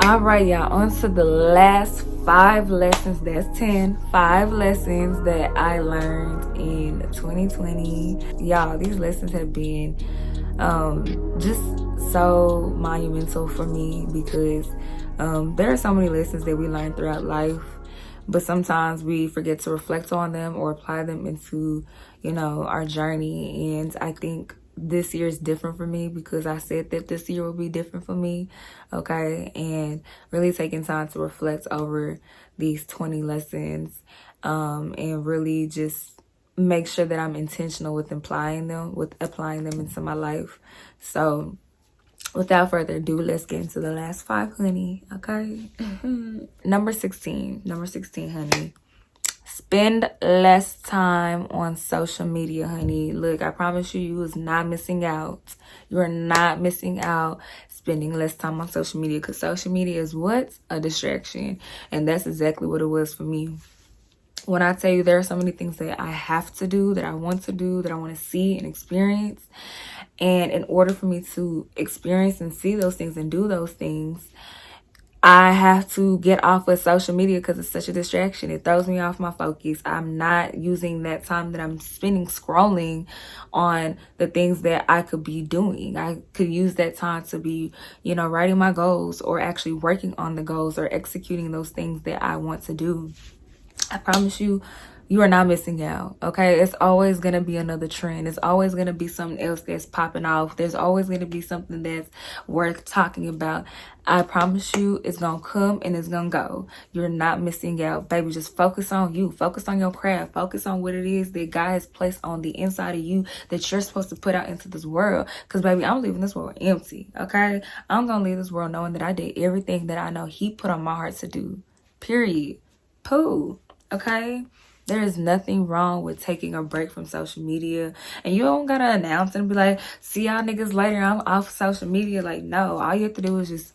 All right, y'all, on to the last 5 lessons. That's 10. 5 lessons that I learned in 2020. Y'all, these lessons have been just so monumental for me because there are so many lessons that we learn throughout life, but sometimes we forget to reflect on them or apply them into, our journey. And I think this year is different for me because I said that this year will be different for me, okay? And really taking time to reflect over these 20 lessons and really just make sure that I'm intentional with applying them into my life. So without further ado, let's get into the last 5, honey, okay? Number 16, honey. Spend less time on social media, honey. Look, I promise you is not missing out. You are not missing out spending less time on social media because social media is what? A distraction. And that's exactly what it was for me. When I tell you there are so many things that I have to do, that I want to do, that I want to see and experience. And in order for me to experience and see those things and do those things, I have to get off of social media because it's such a distraction. It throws me off my focus. I'm not using that time that I'm spending scrolling on the things that I could be doing. I could use that time to be, writing my goals or actually working on the goals or executing those things that I want to do. I promise you, you are not missing out, okay? It's always going to be another trend. It's always going to be something else that's popping off. There's always going to be something that's worth talking about. I promise you, it's going to come and it's going to go. You're not missing out, baby. Just focus on you. Focus on your craft. Focus on what it is that God has placed on the inside of you that you're supposed to put out into this world. Because, baby, I'm leaving this world empty, okay? I'm going to leave this world knowing that I did everything that I know He put on my heart to do, period. Pooh, okay? There is nothing wrong with taking a break from social media. And you don't gotta announce and be like, see y'all niggas later, I'm off social media. Like, no, all you have to do is just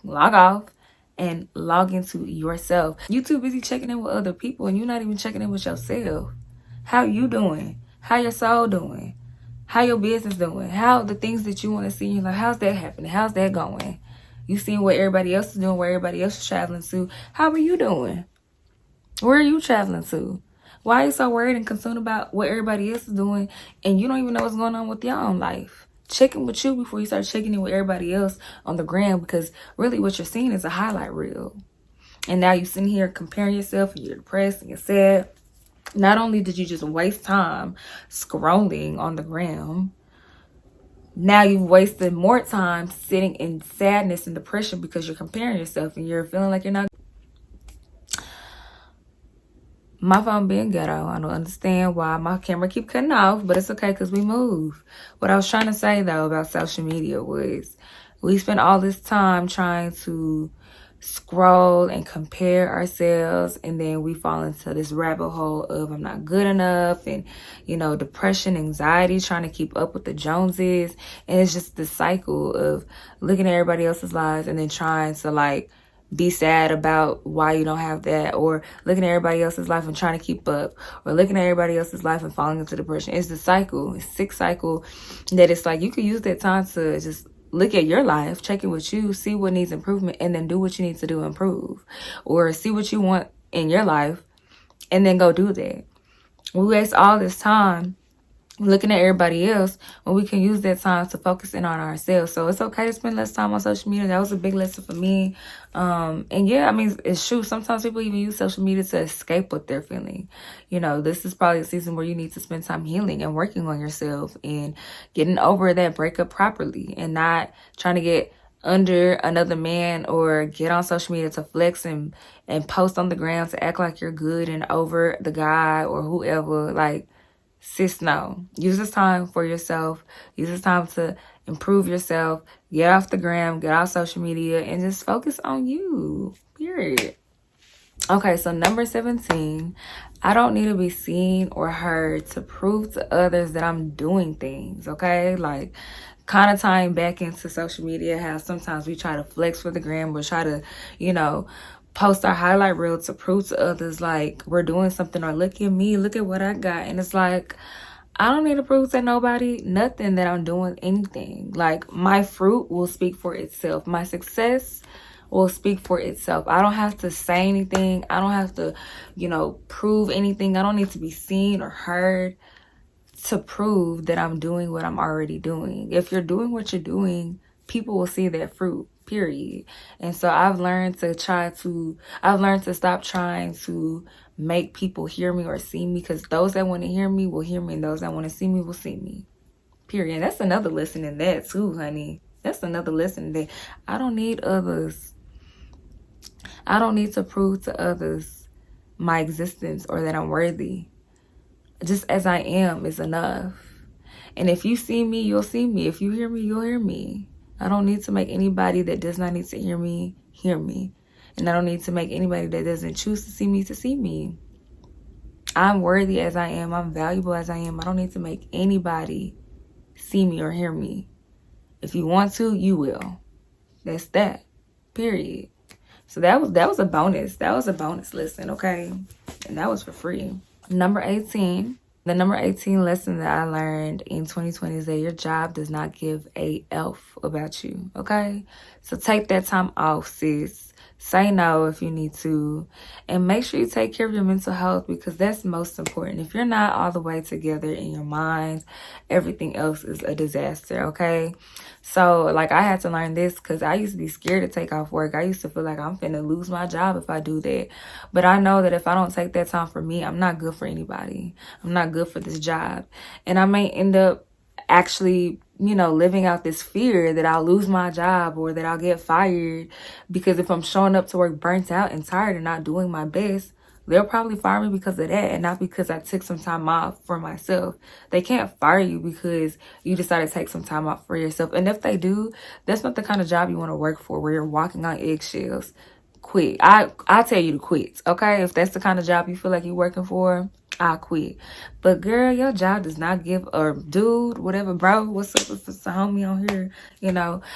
log off and log into yourself. You too busy checking in with other people and you're not even checking in with yourself. How you doing? How your soul doing? How your business doing? How the things that you want to see in your life, how's that happening? How's that going? You seeing what everybody else is doing, where everybody else is traveling to. How are you doing? Where are you traveling to? Why are you so worried and concerned about what everybody else is doing and you don't even know what's going on with your own life? Check in with you before you start checking in with everybody else on the gram, because really what you're seeing is a highlight reel. And now you're sitting here comparing yourself and you're depressed and you're sad. Not only did you just waste time scrolling on the gram, now you've wasted more time sitting in sadness and depression because you're comparing yourself and you're feeling like you're not. My phone being ghetto. I don't understand why my camera keep cutting off, but it's okay because we move. What I was trying to say, though, about social media was we spend all this time trying to scroll and compare ourselves, and then we fall into this rabbit hole of I'm not good enough and, depression, anxiety, trying to keep up with the Joneses. And it's just the cycle of looking at everybody else's lives and then trying to, be sad about why you don't have that, or looking at everybody else's life and trying to keep up, or looking at everybody else's life and falling into depression. It's the cycle. It's sick cycle that it's like you could use that time to just look at your life, check in with you, see what needs improvement, and then do what you need to do to improve, or see what you want in your life and then go do that. We waste all this time looking at everybody else when we can use that time to focus in on ourselves. So it's okay to spend less time on social media. That was a big lesson for me. And yeah, I mean, it's true. Sometimes people even use social media to escape what they're feeling. This is probably a season where you need to spend time healing and working on yourself and getting over that breakup properly and not trying to get under another man or get on social media to flex and post on the ground to act like you're good and over the guy or whoever. Sis, no. Use this time for yourself. Use this time to improve yourself. Get off the gram. Get off social media. And just focus on you. Period. Okay, so number 17. I don't need to be seen or heard to prove to others that I'm doing things, okay? Kind of tying back into social media, how sometimes we try to flex for the gram or try to, post our highlight reel to prove to others we're doing something, or look at me, look at what I got. And it's I don't need to prove to nobody nothing that I'm doing anything. My fruit will speak for itself. My success will speak for itself. I don't have to say anything. I don't have to, prove anything. I don't need to be seen or heard to prove that I'm doing what I'm already doing. If you're doing what you're doing, people will see that fruit, period. And so I've learned to stop trying to make people hear me or see me, because those that want to hear me will hear me, and those that want to see me will see me, period. That's another lesson in that too, honey. That's another lesson that I don't need others. I don't need to prove to others my existence or that I'm worthy. Just as I am is enough. And if you see me, you'll see me. If you hear me, you'll hear me. I don't need to make anybody that does not need to hear me, hear me. And I don't need to make anybody that doesn't choose to see me. I'm worthy as I am. I'm valuable as I am. I don't need to make anybody see me or hear me. If you want to, you will. That's that. Period. So that was a bonus. That was a bonus lesson, okay? And that was for free. Number 18. The number 18 lesson that I learned in 2020 is that your job does not give a F about you, okay? So take that time off, sis. Say no if you need to. And make sure you take care of your mental health, because that's most important. If you're not all the way together in your mind, everything else is a disaster, okay? So, like, I had to learn this because I used to be scared to take off work. I used to feel like I'm finna lose my job if I do that. But I know that if I don't take that time for me, I'm not good for anybody. I'm not good for this job. And I may end up actually, living out this fear that I'll lose my job or that I'll get fired, because if I'm showing up to work burnt out and tired and not doing my best, they'll probably fire me because of that, and not because I took some time off for myself. They can't fire you because you decided to take some time off for yourself. And if they do, that's not the kind of job you want to work for, where you're walking on eggshells. Quit. I tell you to quit, okay? If that's the kind of job you feel like you're working for, I quit. But girl, your job does not give, or dude, whatever, bro, what's up with the homie on here,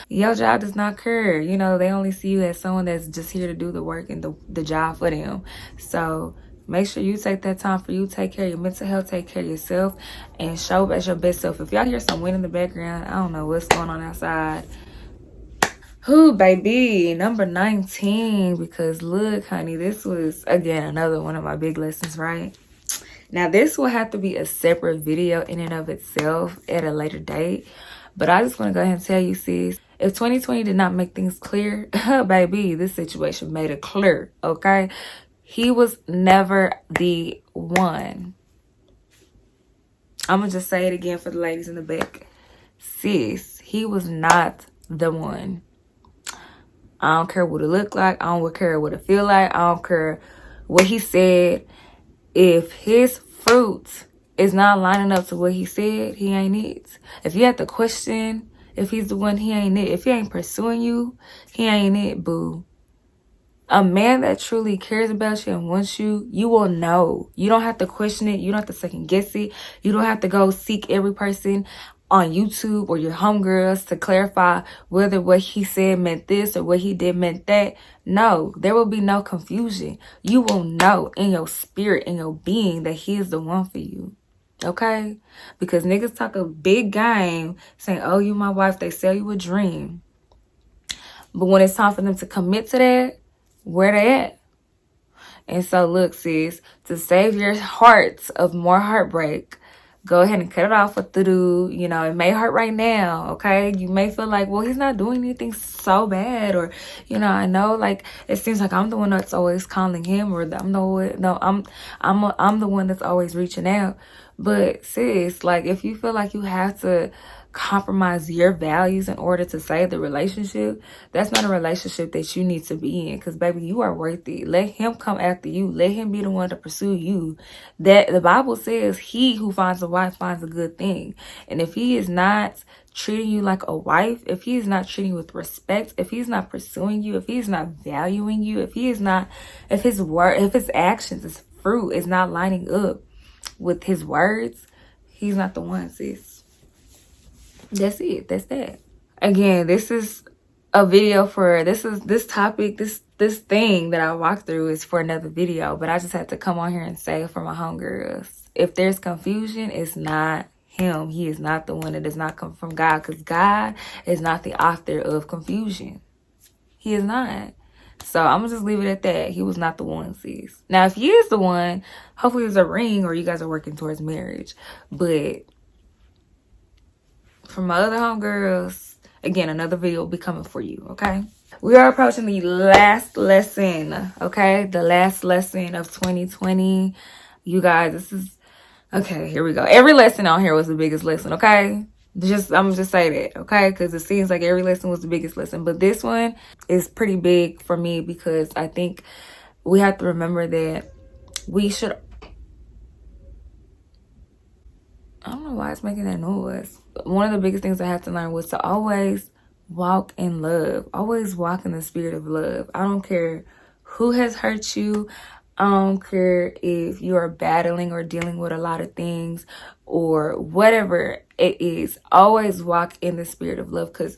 your job does not care. They only see you as someone that's just here to do the work and the job for them. So make sure you take that time for you. Take care of your mental health, take care of yourself, and show up as your best self. If y'all hear some wind in the background, I don't know what's going on outside. Who, baby, number 19, because look, honey, this was, again, another one of my big lessons, right? Now, this will have to be a separate video in and of itself at a later date. But I just want to go ahead and tell you, sis, if 2020 did not make things clear, baby, this situation made it clear, okay? He was never the one. I'm going to just say it again for the ladies in the back. Sis, he was not the one. I don't care what it looked like. I don't care what it feel like. I don't care what he said. If his fruit is not lining up to what he said, he ain't it. If you have to question if he's the one, he ain't it. If he ain't pursuing you, he ain't it, boo. A man that truly cares about you and wants you, you will know. You don't have to question it. You don't have to second guess it. You don't have to go seek every person on YouTube or your homegirls to clarify whether what he said meant this or what he did meant that. No, there will be no confusion. You will know in your spirit, in your being, that he is the one for you. Okay? Because niggas talk a big game saying, oh, you my wife. They sell you a dream. But when it's time for them to commit to that, where they at? And so look, sis, to save your heart of more heartbreak, go ahead and cut it off with the dude. It may hurt right now, okay? You may feel like, well, he's not doing anything so bad, or, I know, like, it seems like I'm the one that's always calling him, or I'm the one that's always reaching out. But sis, like, if you feel like you have to compromise your values in order to save the relationship, that's not a relationship that you need to be in, because baby, you are worth it. Let him come after you. Let him be the one to pursue you. That the Bible says he who finds a wife finds a good thing. And if he is not treating you like a wife, if he is not treating you with respect, if he's not pursuing you, if he's not valuing you, if his actions, his fruit is not lining up with his words, he's not the one, sis. That's it. That's that. Again, this is a video for, this topic, this thing that I walked through is for another video, but I just had to come on here and say for my homegirls, if there's confusion, it's not him. He is not the one. It does not come from God, because God is not the author of confusion. He is not. So I'm gonna just leave it at that. He was not the one, sis. Now, if he is the one, hopefully it's a ring or you guys are working towards marriage. But for my other homegirls, again, another video will be coming for you, okay? We are approaching the last lesson, okay? The last lesson of 2020. You guys, this is, okay, here we go. Every lesson on here was the biggest lesson, okay? I'm gonna just say that, okay? Because it seems like every lesson was the biggest lesson. But this one is pretty big for me because I think we have to remember that we should, I don't know why it's making that noise. One of the biggest things I had to learn was to always walk in love. Always walk in the spirit of love. I don't care who has hurt you. I don't care if you are battling or dealing with a lot of things or whatever it is. Always walk in the spirit of love, because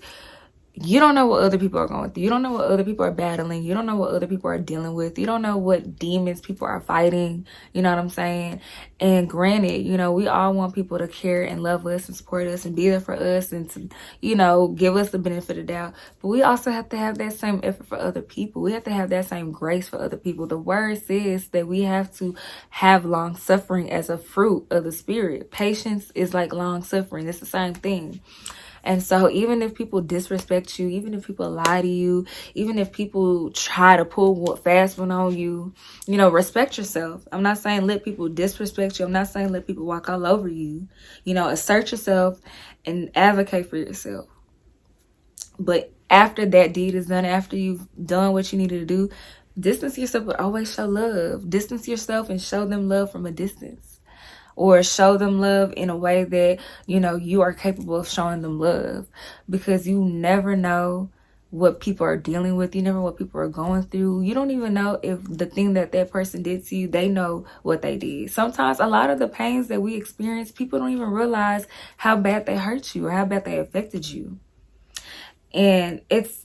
you don't know what other people are going through. You don't know what other people are battling. You don't know what other people are dealing with. You don't know what demons people are fighting. You know what I'm saying? And granted, you know, we all want people to care and love us and support us and be there for us and to, you know, give us the benefit of the doubt. But we also have to have that same effort for other people. We have to have that same grace for other people. The word says that we have to have long suffering as a fruit of the spirit. Patience is like long suffering. It's the same thing. And so even if people disrespect you, even if people lie to you, even if people try to pull fast one on you, you know, respect yourself. I'm not saying let people disrespect you. I'm not saying let people walk all over you. You know, assert yourself and advocate for yourself. But after that deed is done, after you've done what you needed to do, distance yourself, but always show love. Distance yourself and show them love from a distance. Or show them love in a way that, you know, you are capable of showing them love. Because you never know what people are dealing with. You never know what people are going through. You don't even know if the thing that that person did to you, they know what they did. Sometimes a lot of the pains that we experience, people don't even realize how bad they hurt you or how bad they affected you. And it's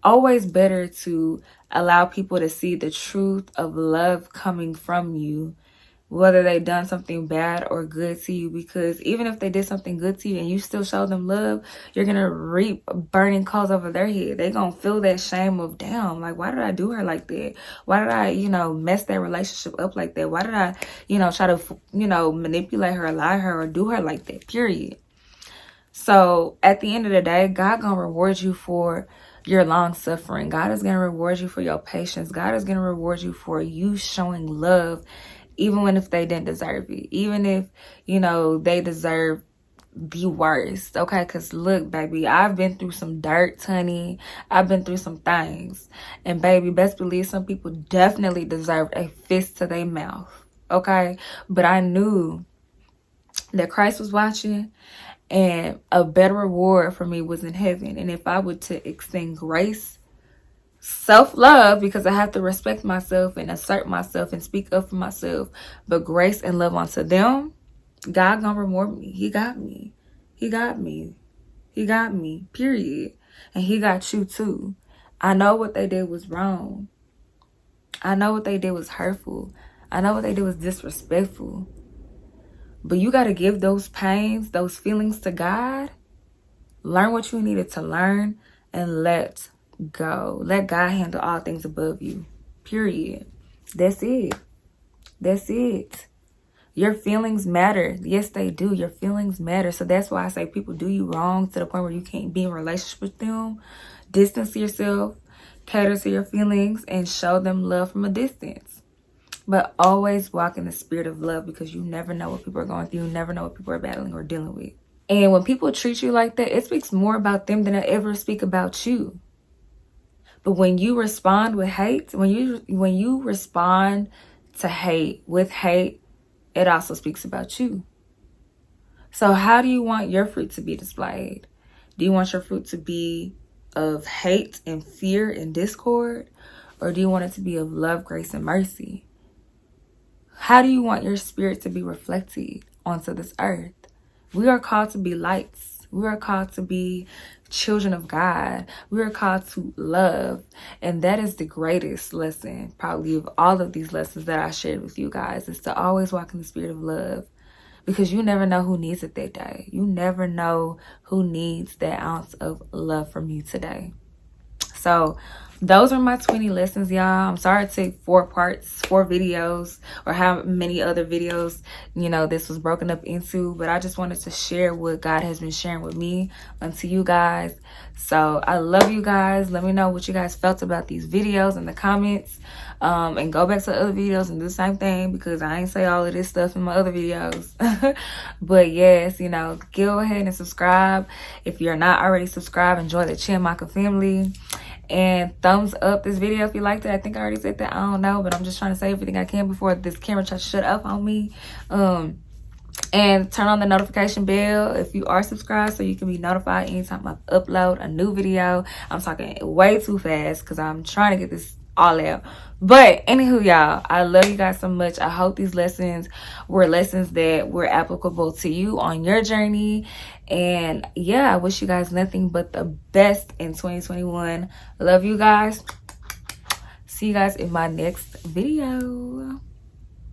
always better to allow people to see the truth of love coming from you, whether they done something bad or good to you. Because even if they did something good to you and you still show them love, you're gonna reap burning coals over their head. They gonna feel that shame of, damn, like, why did I do her like that? Why did I, you know, mess that relationship up like that? Why did I, you know, try to, you know, manipulate her, lie her, or do her like that, period. So at the end of the day, God gonna reward you for your long suffering. God is gonna reward you for your patience. God is gonna reward you for you showing love, even when if they didn't deserve it. Even if, you know, they deserve the worst, okay? Because look, baby, I've been through some dirt, honey. I've been through some things. And baby, best believe some people definitely deserved a fist to their mouth, okay? But I knew that Christ was watching, and a better reward for me was in heaven. And if I were to extend grace, self-love, because I have to respect myself and assert myself and speak up for myself, but grace and love unto them, God gonna reward me. He got me. He got me. He got me, period. And he got you too. I know what they did was wrong. I know what they did was hurtful. I know what they did was disrespectful. But you got to give those pains, those feelings to God. Learn what you needed to learn and let go. Let God handle all things above you. Period. That's it. That's it. Your feelings matter. Yes, they do. Your feelings matter. So that's why I say people do you wrong to the point where you can't be in a relationship with them. Distance yourself. Cater to your feelings and show them love from a distance. But always walk in the spirit of love, because you never know what people are going through. You never know what people are battling or dealing with. And when people treat you like that, it speaks more about them than it ever speak about you. But when you respond with hate, when you respond to hate with hate, it also speaks about you. So how do you want your fruit to be displayed? Do you want your fruit to be of hate and fear and discord? Or do you want it to be of love, grace, and mercy? How do you want your spirit to be reflected onto this earth? We are called to be lights. We are called to be children of God. We are called to love. And that is the greatest lesson, probably, of all of these lessons that I shared with you guys, is to always walk in the spirit of love. Because you never know who needs it that day. You never know who needs that ounce of love from you today. So those are my 20 lessons, y'all. I'm sorry it took 4 parts, 4 videos, or how many other videos, you know, this was broken up into. But I just wanted to share what God has been sharing with me unto you guys. So I love you guys. Let me know what you guys felt about these videos in the comments. And go back to the other videos and do the same thing, because I ain't say all of this stuff in my other videos. But yes, you know, go ahead and subscribe. If you're not already subscribed, enjoy the Chinmaka family. And thumbs up this video if you liked it. I think I already said that. I don't know, but I'm just trying to say everything I can before this camera tries to shut up on me. And turn on the notification bell if you are subscribed, so you can be notified anytime I upload a new video. I'm talking way too fast because I'm trying to get this all out. But anywho, y'all, I love you guys so much. I hope these lessons were lessons that were applicable to you on your journey. And yeah, I wish you guys nothing but the best in 2021. Love you guys. See you guys in my next video.